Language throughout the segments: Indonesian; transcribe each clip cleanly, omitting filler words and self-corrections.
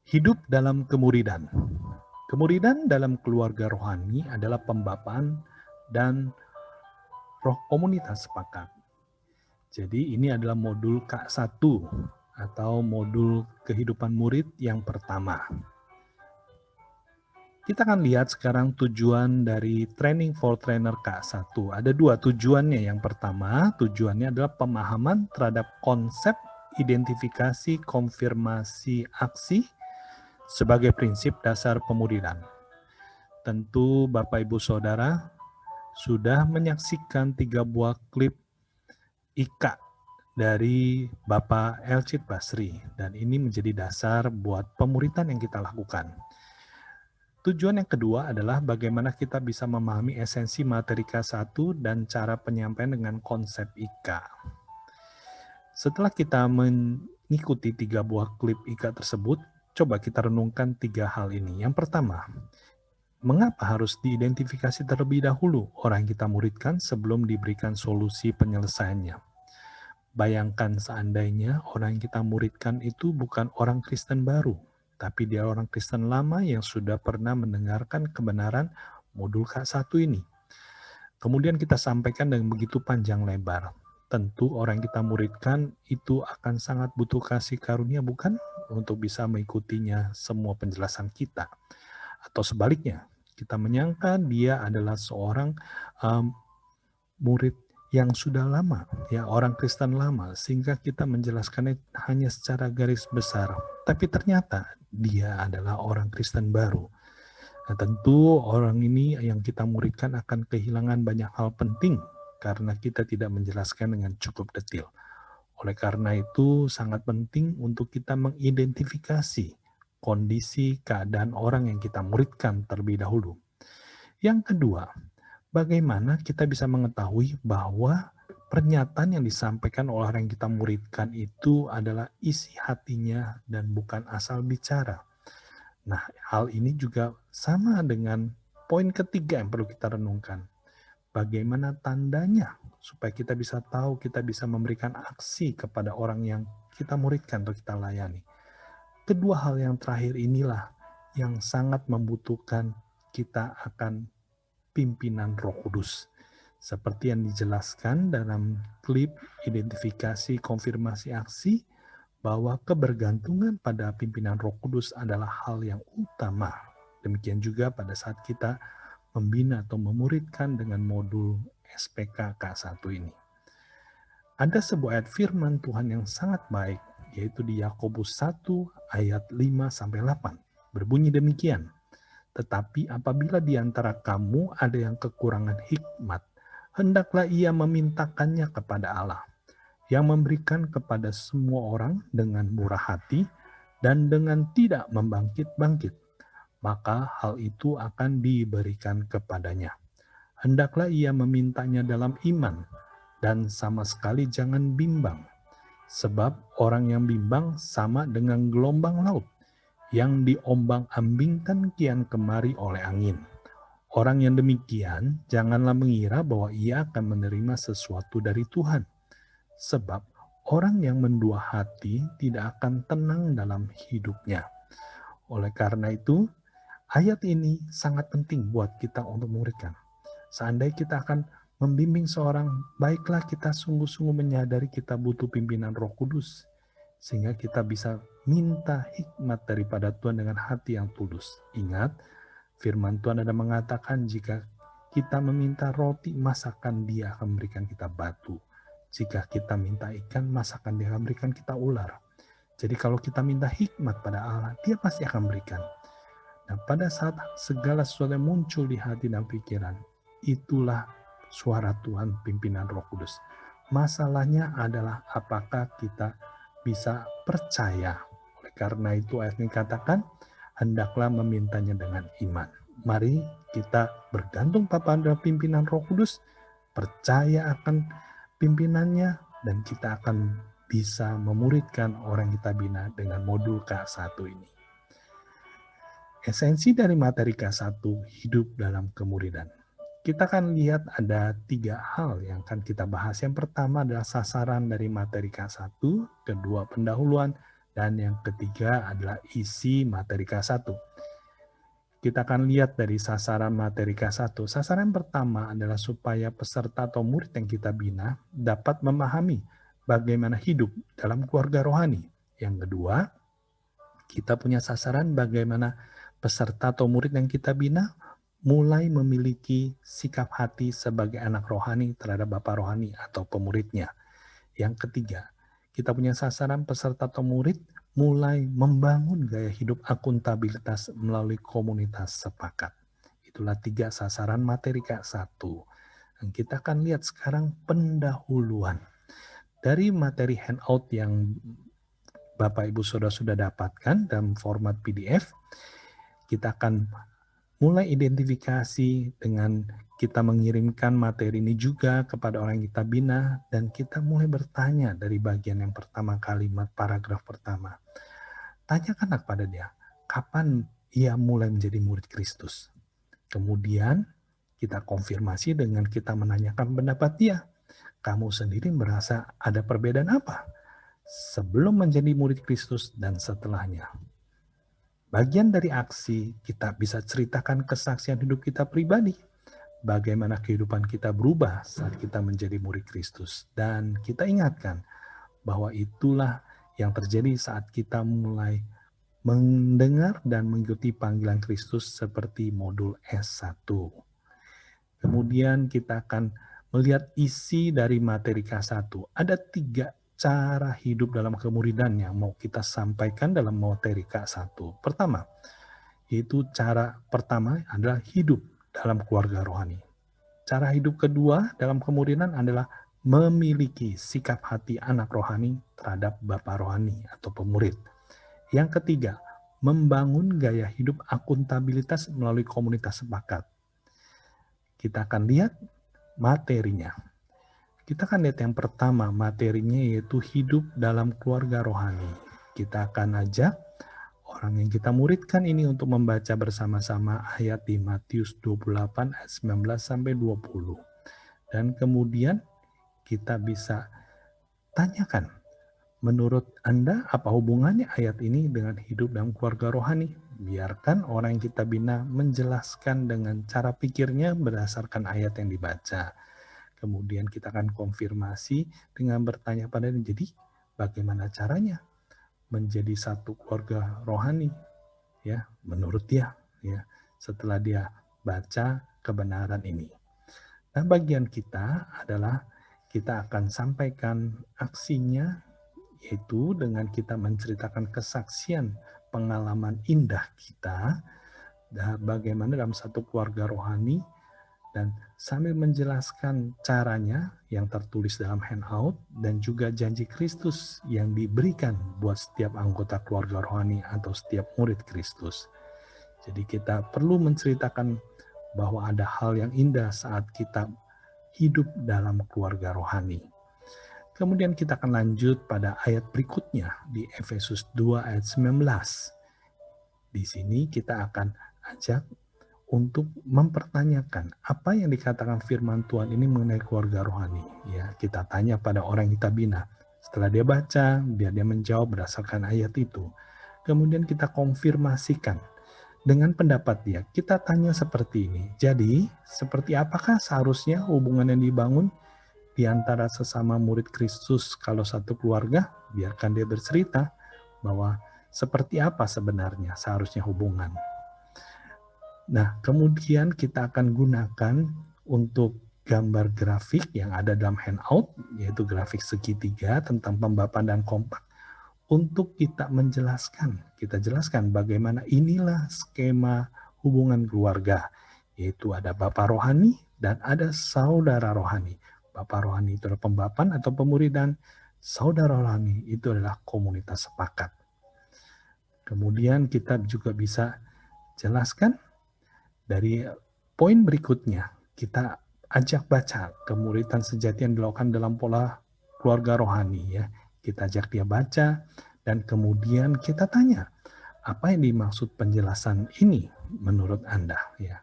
Hidup dalam kemuridan. Kemuridan dalam keluarga rohani adalah pembapaan dan roh komunitas sepakat. Jadi ini adalah modul K1 atau modul kehidupan murid yang pertama. Kita akan lihat sekarang tujuan dari Training for Trainer K1. Ada dua tujuannya. Yang pertama, tujuannya adalah pemahaman terhadap konsep identifikasi konfirmasi aksi sebagai prinsip dasar pemuridan. Tentu Bapak Ibu Saudara sudah menyaksikan 3 buah klip IKA dari Bapak Elcid Basri, dan ini menjadi dasar buat pemuridan yang kita lakukan. Tujuan yang kedua adalah bagaimana kita bisa memahami esensi materi K1 dan cara penyampaian dengan konsep IKA. Setelah kita mengikuti 3 buah klip IKA tersebut, coba kita renungkan 3 hal ini. Yang pertama, mengapa harus diidentifikasi terlebih dahulu orang yang kita muridkan sebelum diberikan solusi penyelesaiannya? Bayangkan seandainya orang yang kita muridkan itu bukan orang Kristen baru, tapi dia orang Kristen lama yang sudah pernah mendengarkan kebenaran modul K1 ini. Kemudian kita sampaikan dengan begitu panjang lebar. Tentu orang yang kita muridkan itu akan sangat butuh kasih karunia, bukan? Untuk bisa mengikutinya semua penjelasan kita. Atau sebaliknya, kita menyangka dia adalah seorang murid yang sudah lama, ya orang Kristen lama, sehingga kita menjelaskannya hanya secara garis besar. Tapi ternyata dia adalah orang Kristen baru. Nah, tentu orang ini yang kita muridkan akan kehilangan banyak hal penting karena kita tidak menjelaskan dengan cukup detail. Oleh karena itu sangat penting untuk kita mengidentifikasi kondisi keadaan orang yang kita muridkan terlebih dahulu. Yang kedua, bagaimana kita bisa mengetahui bahwa pernyataan yang disampaikan oleh orang yang kita muridkan itu adalah isi hatinya dan bukan asal bicara. Nah, hal ini juga sama dengan poin ketiga yang perlu kita renungkan. Bagaimana tandanya supaya kita bisa tahu, kita bisa memberikan aksi kepada orang yang kita muridkan atau kita layani. Kedua hal yang terakhir inilah yang sangat membutuhkan kita akan pimpinan Roh Kudus. Seperti yang dijelaskan dalam klip identifikasi konfirmasi aksi, bahwa kebergantungan pada pimpinan Roh Kudus adalah hal yang utama. Demikian juga pada saat kita membina atau memuridkan dengan modul SPK K1 ini. Ada sebuah ayat firman Tuhan yang sangat baik, yaitu di Yakobus 1 ayat 5-8. Berbunyi demikian, tetapi apabila di antara kamu ada yang kekurangan hikmat, hendaklah ia memintakannya kepada Allah, yang memberikan kepada semua orang dengan murah hati dan dengan tidak membangkit-bangkit, maka hal itu akan diberikan kepadanya. Hendaklah ia memintanya dalam iman, dan sama sekali jangan bimbang, sebab orang yang bimbang sama dengan gelombang laut, yang diombang-ambingkan kian kemari oleh angin. Orang yang demikian, janganlah mengira bahwa ia akan menerima sesuatu dari Tuhan. Sebab orang yang mendua hati tidak akan tenang dalam hidupnya. Oleh karena itu, ayat ini sangat penting buat kita untuk muridkan. Seandainya kita akan membimbing seorang, baiklah kita sungguh-sungguh menyadari kita butuh pimpinan Roh Kudus, sehingga kita bisa minta hikmat daripada Tuhan dengan hati yang tulus. Ingat, firman Tuhan ada mengatakan jika kita meminta roti, masakan Dia akan memberikan kita batu. Jika kita minta ikan, masakan Dia akan berikan kita ular. Jadi kalau kita minta hikmat pada Allah, Dia pasti akan berikan. Nah, pada saat segala sesuatu yang muncul di hati dan pikiran, itulah suara Tuhan pimpinan Roh Kudus. Masalahnya adalah apakah kita bisa percaya. Oleh karena itu ayat ini katakan, hendaklah memintanya dengan iman. Mari kita bergantung pada pimpinan Roh Kudus, percaya akan pimpinannya, dan kita akan bisa memuridkan orang kita bina dengan modul K1 ini. Esensi dari materi K1, hidup dalam kemuridan. Kita akan lihat ada 3 hal yang akan kita bahas. Yang pertama adalah sasaran dari materi K1, kedua pendahuluan, Dan yang ketiga adalah isi materi K1. Kita akan lihat dari sasaran materi K1. Sasaran pertama adalah supaya peserta atau murid yang kita bina dapat memahami bagaimana hidup dalam keluarga rohani. Yang kedua, kita punya sasaran bagaimana peserta atau murid yang kita bina mulai memiliki sikap hati sebagai anak rohani terhadap Bapak rohani atau pemuridnya. Yang ketiga, kita punya sasaran peserta atau murid mulai membangun gaya hidup akuntabilitas melalui komunitas sepakat. Itulah 3 sasaran materi K1. Dan kita akan lihat sekarang pendahuluan. Dari materi handout yang Bapak Ibu Saudara sudah dapatkan dalam format PDF, kita akan mulai identifikasi dengan kita mengirimkan materi ini juga kepada orang yang kita bina, dan kita mulai bertanya dari bagian yang pertama, kalimat paragraf pertama. Tanyakan kepada dia, kapan ia mulai menjadi murid Kristus? Kemudian kita konfirmasi dengan kita menanyakan pendapat dia. Kamu sendiri merasa ada perbedaan apa sebelum menjadi murid Kristus dan setelahnya? Bagian dari aksi, kita bisa ceritakan kesaksian hidup kita pribadi. Bagaimana kehidupan kita berubah saat kita menjadi murid Kristus. Dan kita ingatkan bahwa itulah yang terjadi saat kita mulai mendengar dan mengikuti panggilan Kristus seperti modul S1. Kemudian kita akan melihat isi dari materi K1. Ada 3 cara hidup dalam kemuridan yang mau kita sampaikan dalam materi K1. Pertama, yaitu cara pertama adalah hidup dalam keluarga rohani. Cara hidup kedua dalam kemuridan adalah memiliki sikap hati anak rohani terhadap Bapak rohani atau pemurid. Yang ketiga, membangun gaya hidup akuntabilitas melalui komunitas sepakat. Kita akan lihat materinya. Kita akan lihat yang pertama, materinya yaitu hidup dalam keluarga rohani. Kita akan ajak orang yang kita muridkan ini untuk membaca bersama-sama ayat di Matius 28 ayat 19 sampai 20. Dan kemudian kita bisa tanyakan, menurut Anda apa hubungannya ayat ini dengan hidup dalam keluarga rohani? Biarkan orang yang kita bina menjelaskan dengan cara pikirnya berdasarkan ayat yang dibaca. Kemudian kita akan konfirmasi dengan bertanya pada dia, jadi bagaimana caranya menjadi satu keluarga rohani, ya, menurut dia, ya, setelah dia baca kebenaran ini. Nah, bagian kita adalah kita akan sampaikan aksinya, yaitu dengan kita menceritakan kesaksian pengalaman indah kita, bagaimana dalam satu keluarga rohani, dan sambil menjelaskan caranya yang tertulis dalam handout dan juga janji Kristus yang diberikan buat setiap anggota keluarga rohani atau setiap murid Kristus. Jadi kita perlu menceritakan bahwa ada hal yang indah saat kita hidup dalam keluarga rohani. Kemudian kita akan lanjut pada ayat berikutnya di Efesus 2 ayat 19. Di sini kita akan ajak untuk mempertanyakan apa yang dikatakan firman Tuhan ini mengenai keluarga rohani. Ya, kita tanya pada orang yang kita bina. Setelah dia baca, biar dia menjawab berdasarkan ayat itu. Kemudian kita konfirmasikan dengan pendapat dia. Kita tanya seperti ini. Jadi, seperti apakah seharusnya hubungan yang dibangun di antara sesama murid Kristus kalau satu keluarga? Biarkan dia bercerita bahwa seperti apa sebenarnya seharusnya hubungan. Nah, kemudian kita akan gunakan untuk gambar grafik yang ada dalam handout, yaitu grafik segitiga tentang pembapaan dan kompak, untuk kita menjelaskan. Kita jelaskan bagaimana inilah skema hubungan keluarga, yaitu ada Bapak rohani dan ada saudara rohani. Bapak rohani itu adalah pembapaan atau pemuridan, saudara rohani itu adalah komunitas sepakat. Kemudian kita juga bisa jelaskan dari poin berikutnya, kita ajak baca kemuridan sejati yang dilakukan dalam pola keluarga rohani, ya. Kita ajak dia baca dan kemudian kita tanya, apa yang dimaksud penjelasan ini menurut Anda, ya.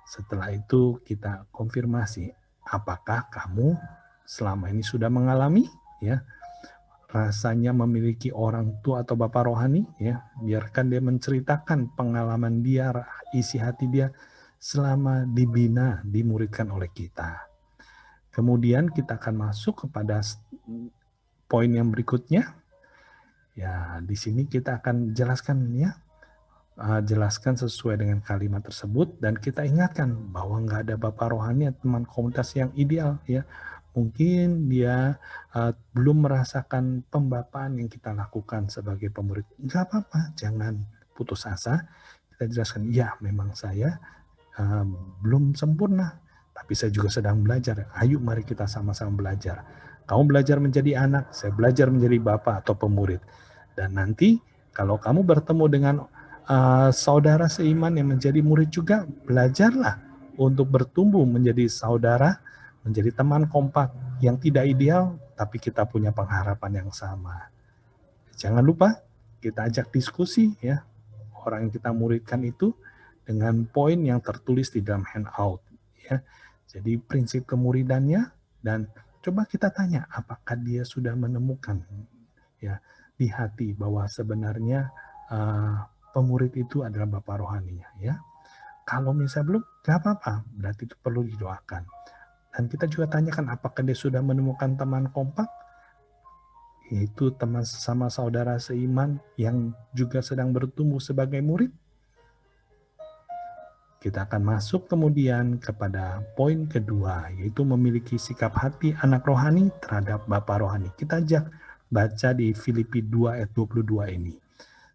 Setelah itu kita konfirmasi, apakah kamu selama ini sudah mengalami, ya, rasanya memiliki orang tua atau bapak rohani, ya. Biarkan dia menceritakan pengalaman dia, isi hati dia selama dibina, dimuridkan oleh kita. Kemudian kita akan masuk kepada poin yang berikutnya. Ya, di sini kita akan jelaskan ya, jelaskan sesuai dengan kalimat tersebut dan kita ingatkan bahwa nggak ada bapak rohani atau teman komunitas yang ideal ya. Mungkin dia belum merasakan pembapaan yang kita lakukan sebagai pemurid. Nggak apa-apa, jangan putus asa. Kita jelaskan, ya memang saya belum sempurna, tapi saya juga sedang belajar. Ayo mari kita sama-sama belajar. Kamu belajar menjadi anak, saya belajar menjadi bapak atau pemurid. Dan nanti kalau kamu bertemu dengan saudara seiman yang menjadi murid juga, belajarlah untuk bertumbuh menjadi saudara, menjadi teman kompak yang tidak ideal, tapi kita punya pengharapan yang sama. Jangan lupa kita ajak diskusi ya, orang yang kita muridkan itu dengan poin yang tertulis di dalam handout ya. Jadi prinsip kemuridannya, dan coba kita tanya apakah dia sudah menemukan ya di hati bahwa sebenarnya pemurid itu adalah bapak rohaninya ya. Kalau misalnya belum, gak apa-apa, berarti itu perlu didoakan. Dan kita juga tanyakan apakah dia sudah menemukan teman kompak, yaitu teman sesama saudara seiman yang juga sedang bertumbuh sebagai murid. Kita akan masuk kemudian kepada poin kedua, yaitu memiliki sikap hati anak rohani terhadap bapak rohani. Kita ajak baca di Filipi 2 ayat 22 ini.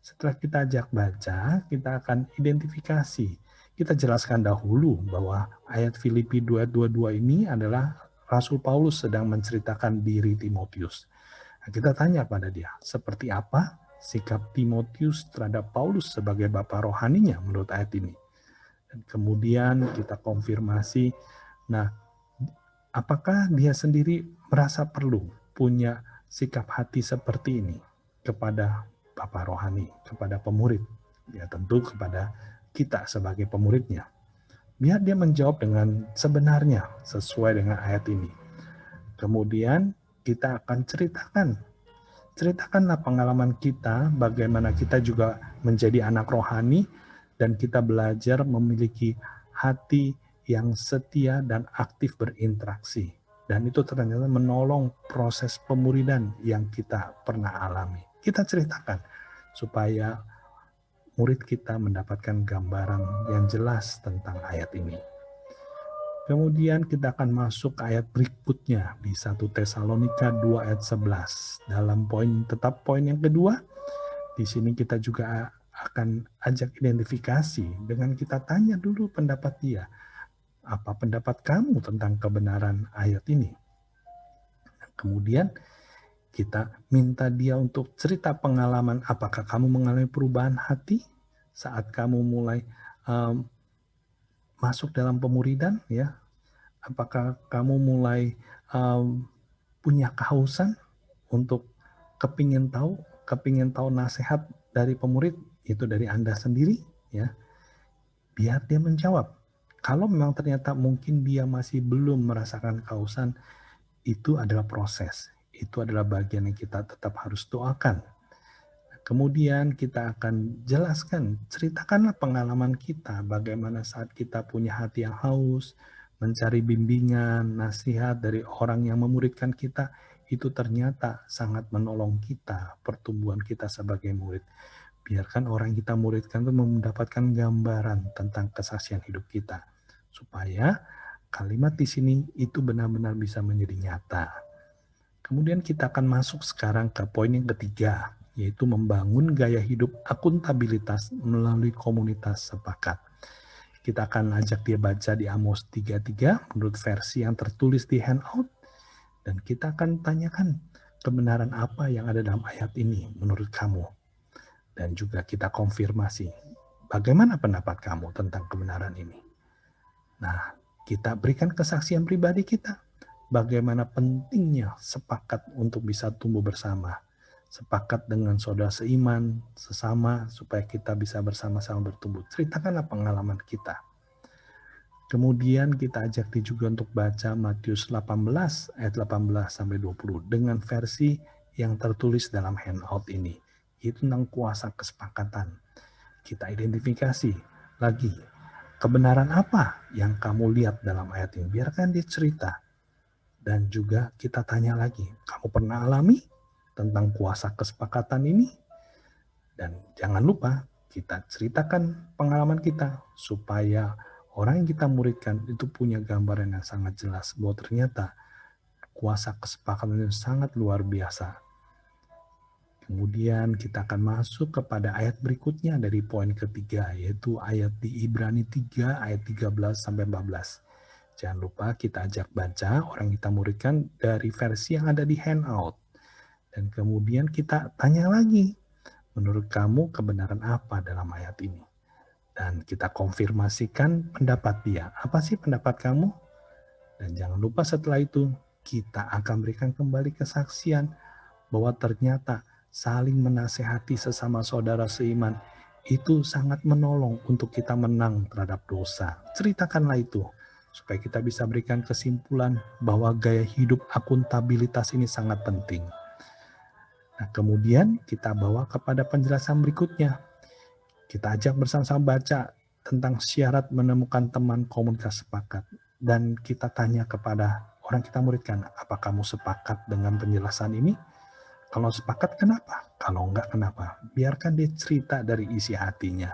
Setelah kita ajak baca, kita akan identifikasi. Kita jelaskan dahulu bahwa ayat Filipi 2 ayat 22 ini adalah Rasul Paulus sedang menceritakan diri Timotius. Nah, kita tanya pada dia, seperti apa sikap Timotius terhadap Paulus sebagai bapak rohaninya menurut ayat ini. Dan kemudian kita konfirmasi, nah apakah dia sendiri merasa perlu punya sikap hati seperti ini kepada bapak rohani, kepada pemurid, ya tentu kepada kita sebagai pemuridnya. Biar dia menjawab dengan sebenarnya sesuai dengan ayat ini. Kemudian kita akan ceritakanlah pengalaman kita, bagaimana kita juga menjadi anak rohani, dan kita belajar memiliki hati yang setia dan aktif berinteraksi. Dan itu ternyata menolong proses pemuridan yang kita pernah alami. Kita ceritakan supaya murid kita mendapatkan gambaran yang jelas tentang ayat ini. Kemudian kita akan masuk ke ayat berikutnya di 1 Tesalonika 2 ayat 11. Dalam tetap poin yang kedua, di sini kita juga akan ajak identifikasi dengan kita tanya dulu pendapat dia. Apa pendapat kamu tentang kebenaran ayat ini? Kemudian kita minta dia untuk cerita pengalaman, apakah kamu mengalami perubahan hati saat kamu mulai masuk dalam pemuridan ya? Apakah kamu mulai punya kehausan untuk kepingin tahu nasihat dari pemurid, itu dari Anda sendiri ya. Biar dia menjawab. Kalau memang ternyata mungkin dia masih belum merasakan kehausan, itu adalah proses. Itu adalah bagian yang kita tetap harus doakan. Kemudian kita akan jelaskan, ceritakanlah pengalaman kita, bagaimana saat kita punya hati yang haus, mencari bimbingan, nasihat dari orang yang memuridkan kita, itu ternyata sangat menolong kita, pertumbuhan kita sebagai murid. Biarkan orang yang kita muridkan itu mendapatkan gambaran tentang kesaksian hidup kita, supaya kalimat di sini itu benar-benar bisa menjadi nyata. Kemudian kita akan masuk sekarang ke poin yang ketiga, yaitu membangun gaya hidup akuntabilitas melalui komunitas sepakat. Kita akan ajak dia baca di Amos 3:3 menurut versi yang tertulis di handout, dan kita akan tanyakan kebenaran apa yang ada dalam ayat ini menurut kamu. Dan juga kita konfirmasi, bagaimana pendapat kamu tentang kebenaran ini? Nah, kita berikan kesaksian pribadi kita, bagaimana pentingnya sepakat untuk bisa tumbuh bersama. Sepakat dengan saudara seiman, sesama, supaya kita bisa bersama-sama bertumbuh. Ceritakanlah pengalaman kita. Kemudian kita ajak dia juga untuk baca Matius 18 ayat 18-20 dengan versi yang tertulis dalam handout ini. Itu tentang kuasa kesepakatan. Kita identifikasi lagi, kebenaran apa yang kamu lihat dalam ayat ini. Biarkan dia cerita. Dan juga kita tanya lagi, kamu pernah alami tentang kuasa kesepakatan ini? Dan jangan lupa kita ceritakan pengalaman kita supaya orang yang kita muridkan itu punya gambaran yang sangat jelas bahwa ternyata kuasa kesepakatan itu sangat luar biasa. Kemudian kita akan masuk kepada ayat berikutnya dari poin ketiga, yaitu ayat di Ibrani 3 ayat 13 sampai 14. Jangan lupa kita ajak baca, orang kita muridkan dari versi yang ada di handout. Dan kemudian kita tanya lagi, menurut kamu kebenaran apa dalam ayat ini? Dan kita konfirmasikan pendapat dia. Apa sih pendapat kamu? Dan jangan lupa setelah itu kita akan berikan kembali kesaksian bahwa ternyata saling menasehati sesama saudara seiman itu sangat menolong untuk kita menang terhadap dosa. Ceritakanlah itu supaya kita bisa berikan kesimpulan bahwa gaya hidup akuntabilitas ini sangat penting. Nah, kemudian kita bawa kepada penjelasan berikutnya. Kita ajak bersama-sama baca tentang syarat menemukan teman komunitas sepakat. Dan kita tanya kepada orang kita muridkan, apa kamu sepakat dengan penjelasan ini? Kalau sepakat kenapa? Kalau enggak kenapa? Biarkan dia cerita dari isi hatinya.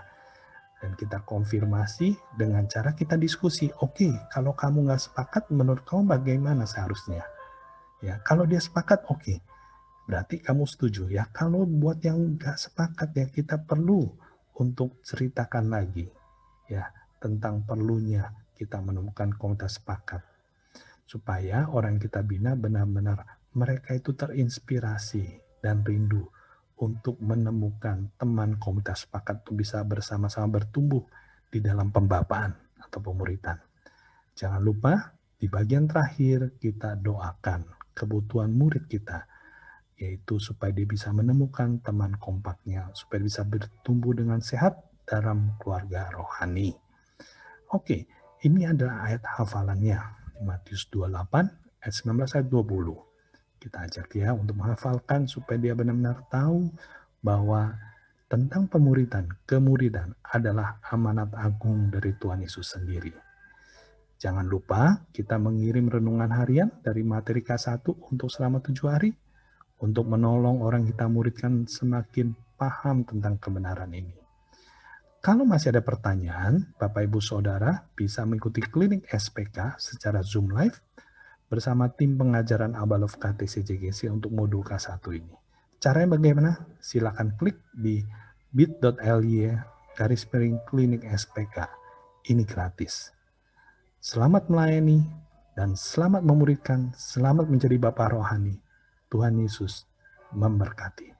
Dan kita konfirmasi dengan cara kita diskusi. Oke, kalau kamu enggak sepakat, menurut kamu bagaimana seharusnya? Ya, kalau dia sepakat, oke. Berarti kamu setuju ya. Kalau buat yang enggak sepakat ya, kita perlu untuk ceritakan lagi ya tentang perlunya kita menemukan komunitas sepakat. Supaya orang yang kita bina benar-benar mereka itu terinspirasi dan rindu untuk menemukan teman komunitas sepakat untuk bisa bersama-sama bertumbuh di dalam pembapaan atau pemuritan. Jangan lupa di bagian terakhir kita doakan kebutuhan murid kita, yaitu supaya dia bisa menemukan teman kompaknya, supaya bisa bertumbuh dengan sehat dalam keluarga rohani. Oke, ini adalah ayat hafalannya. Matius 28 ayat 19 ayat 20. Kita ajak dia untuk menghafalkan supaya dia benar-benar tahu bahwa tentang pemuridan, kemuridan adalah amanat agung dari Tuhan Yesus sendiri. Jangan lupa kita mengirim renungan harian dari materi K1 untuk selama 7 hari untuk menolong orang kita muridkan semakin paham tentang kebenaran ini. Kalau masih ada pertanyaan, Bapak Ibu Saudara bisa mengikuti klinik SPK secara Zoom Live bersama tim pengajaran Abalov KTC JGC untuk modul K1 ini. Caranya bagaimana? Silakan klik di bit.ly/klinik SPK. Ini gratis. Selamat melayani dan selamat memuridkan, selamat menjadi Bapak Rohani. Tuhan Yesus memberkati.